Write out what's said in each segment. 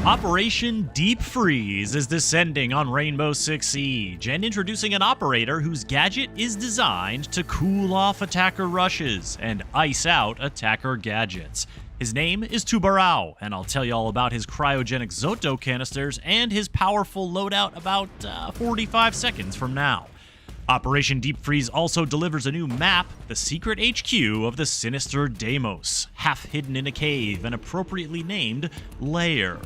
Operation Deep Freeze is descending on Rainbow Six Siege and introducing an operator whose gadget is designed to cool off attacker rushes and ice out attacker gadgets. His name is Tubarão, and I'll tell you all about his cryogenic Zoto canisters and his powerful loadout about 45 seconds from now. Operation Deep Freeze also delivers a new map, the secret HQ of the sinister Deimos, half hidden in a cave and appropriately named Lair.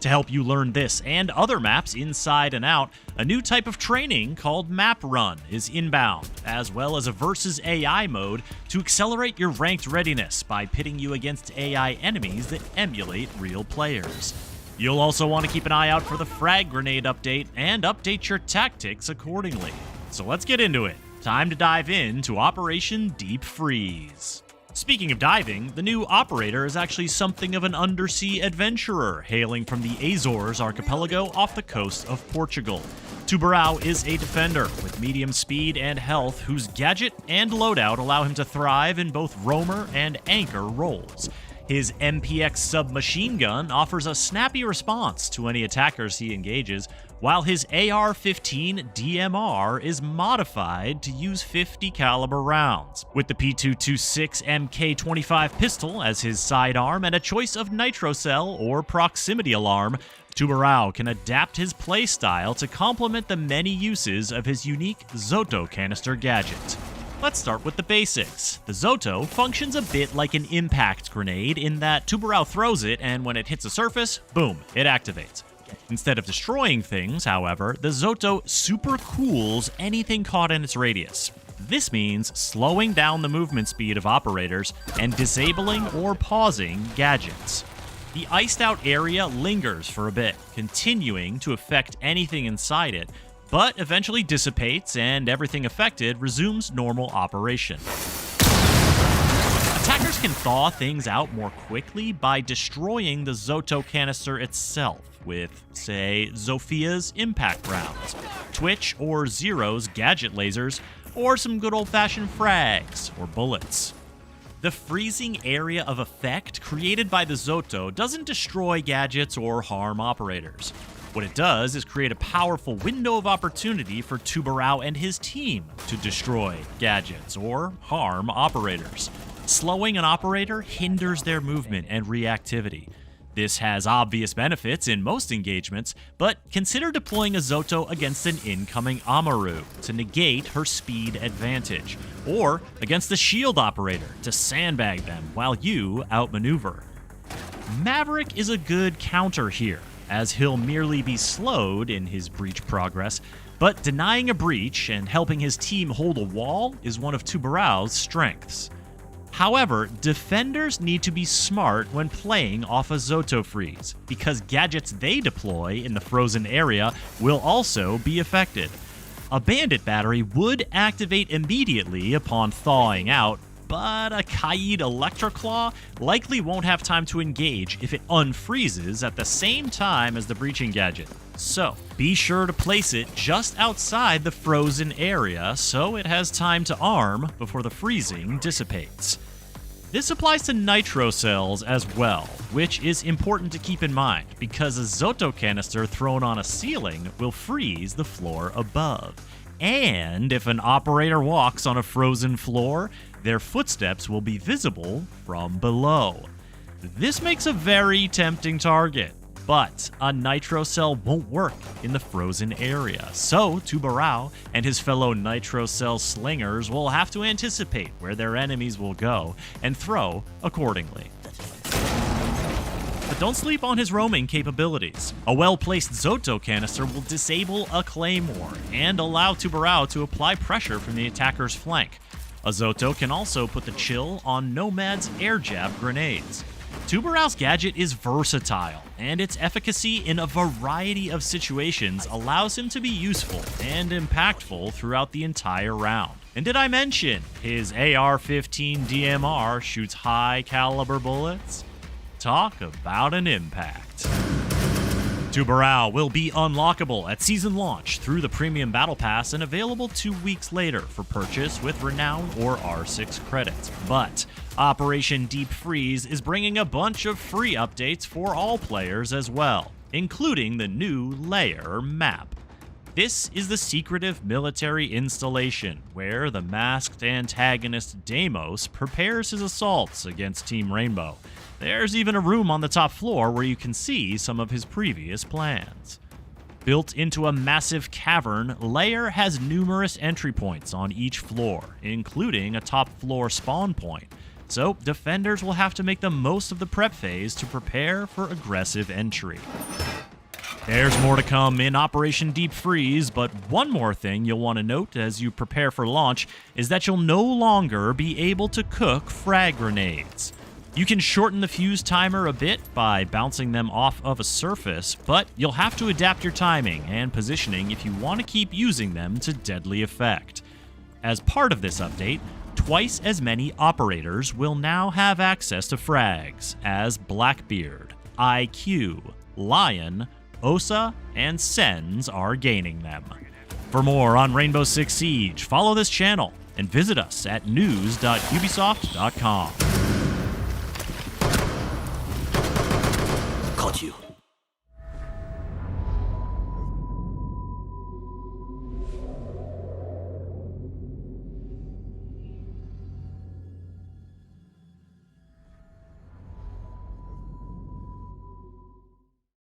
To help you learn this and other maps inside and out, a new type of training called Map Run is inbound, as well as a versus AI mode to accelerate your ranked readiness by pitting you against AI enemies that emulate real players. You'll also want to keep an eye out for the frag grenade update and update your tactics accordingly. So let's get into it. Time to dive into Operation Deep Freeze. Speaking of diving, the new operator is actually something of an undersea adventurer hailing from the Azores archipelago off the coast of Portugal. Tubarão is a defender with medium speed and health whose gadget and loadout allow him to thrive in both roamer and anchor roles. His MPX submachine gun offers a snappy response to any attackers he engages, while his AR-15 DMR is modified to use 50 caliber rounds. With the P226 MK25 pistol as his sidearm and a choice of nitrocell or proximity alarm, Tubarão can adapt his playstyle to complement the many uses of his unique Zoto canister gadget. Let's start with the basics. The Zoto functions a bit like an impact grenade in that Tubarão throws it, and when it hits a surface, boom, it activates. Instead of destroying things, however, the Zoto super cools anything caught in its radius. This means slowing down the movement speed of operators and disabling or pausing gadgets. The iced out area lingers for a bit, continuing to affect anything inside it, but eventually dissipates and everything affected resumes normal operation. Attackers can thaw things out more quickly by destroying the Zoto canister itself with, say, Zophia's impact rounds, Twitch or Zero's gadget lasers, or some good old-fashioned frags or bullets. The freezing area of effect created by the Zoto doesn't destroy gadgets or harm operators. What it does is create a powerful window of opportunity for Tubarão and his team to destroy gadgets or harm operators. Slowing an operator hinders their movement and reactivity. This has obvious benefits in most engagements, but consider deploying a Zoto against an incoming Amaru to negate her speed advantage, or against a shield operator to sandbag them while you outmaneuver. Maverick is a good counter here, as he'll merely be slowed in his breach progress, but denying a breach and helping his team hold a wall is one of Tubarão's strengths. However, defenders need to be smart when playing off a Zoto freeze, because gadgets they deploy in the frozen area will also be affected. A bandit battery would activate immediately upon thawing out, but a Kaid Electroclaw likely won't have time to engage if it unfreezes at the same time as the breaching gadget. So, be sure to place it just outside the frozen area so it has time to arm before the freezing dissipates. This applies to nitro cells as well, which is important to keep in mind because a Zoto canister thrown on a ceiling will freeze the floor above. And if an operator walks on a frozen floor, their footsteps will be visible from below. This makes a very tempting target, but a nitro cell won't work in the frozen area, so Tubarão and his fellow nitro cell slingers will have to anticipate where their enemies will go and throw accordingly. But don't sleep on his roaming capabilities. A well-placed Zoto canister will disable a claymore and allow Tubarão to apply pressure from the attacker's flank. A Zoto can also put the chill on Nomad's air jab grenades. Tubarão's gadget is versatile, and its efficacy in a variety of situations allows him to be useful and impactful throughout the entire round. And did I mention his AR-15 DMR shoots high-caliber bullets? Talk about an impact. Tubarão will be unlockable at season launch through the Premium Battle Pass and available 2 weeks later for purchase with Renown or R6 credits. But Operation Deep Freeze is bringing a bunch of free updates for all players as well, including the new Lair map. This is the secretive military installation, where the masked antagonist Deimos prepares his assaults against Team Rainbow. There's even a room on the top floor where you can see some of his previous plans. Built into a massive cavern, Lair has numerous entry points on each floor, including a top floor spawn point. So defenders will have to make the most of the prep phase to prepare for aggressive entry. There's more to come in Operation Deep Freeze, but one more thing you'll want to note as you prepare for launch is that you'll no longer be able to cook frag grenades. You can shorten the fuse timer a bit by bouncing them off of a surface, but you'll have to adapt your timing and positioning if you want to keep using them to deadly effect. As part of this update, twice as many operators will now have access to frags, as Blackbeard, IQ, Lion, Osa, and Sens are gaining them. For more on Rainbow Six Siege, follow this channel and visit us at news.ubisoft.com. Caught you.